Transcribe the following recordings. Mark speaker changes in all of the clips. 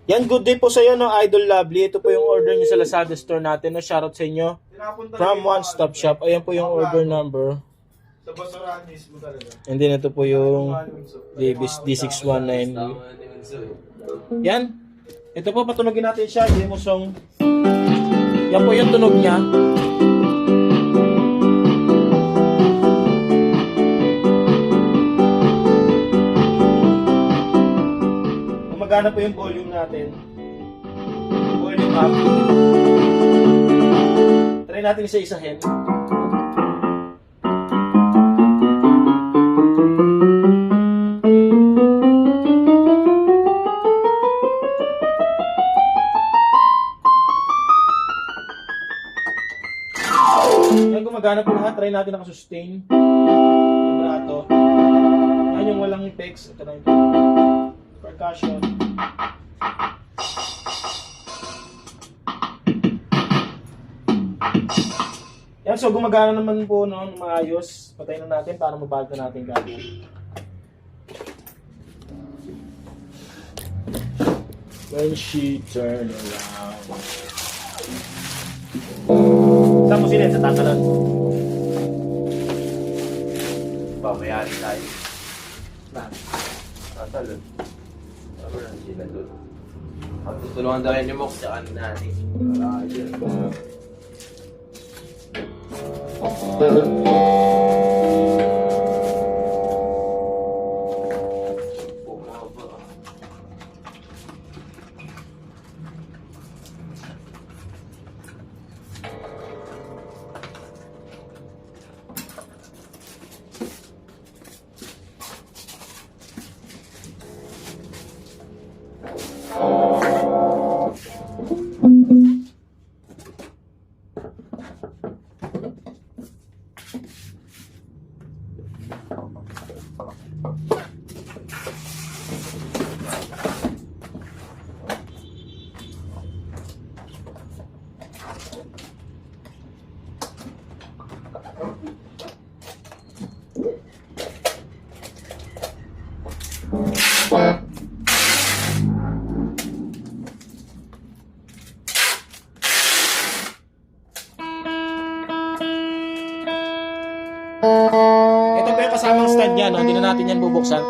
Speaker 1: Yan, good day po sa iyo, no, Idol Lovely. Ito po yung order niyo sa Lazada store natin. No? Shoutout sa inyo. From One Stop Shop. Ayan po yung order number.
Speaker 2: Sa basurahan mismo talaga.
Speaker 1: And then ito po yung Davis D619. Yan. Ito po, patunogin natin siya. Demo song. Yan po yung tunog niya. Magana po yung volume natin. Volume up. Try natin isa-isahin. Yan, gumagana po lahat. Try natin nakasustain. Vibrato. Yan yung walang effects. Ito na yung percussion. Yan, so gumagana naman po no, maayos. Patayin na natin para mabalta natin kagad. When she turn around. Saan mo sila sa tatalan?
Speaker 3: Pamayari tayo.
Speaker 1: Saan?
Speaker 3: Tatalon. Sabi lang sila doon. Tutulungan daw yan yung Mox sa kanin natin. Wala yun. Bumaba.
Speaker 1: Ito po yung kasamang stand niya, no? Hindi na natin yan bubuksan.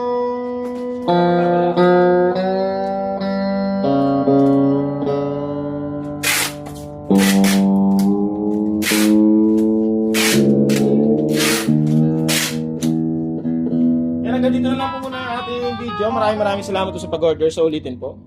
Speaker 1: Yan, hanggang dito na lang po muna ang ating video. Maraming salamat po sa pag-order. So, ulitin po.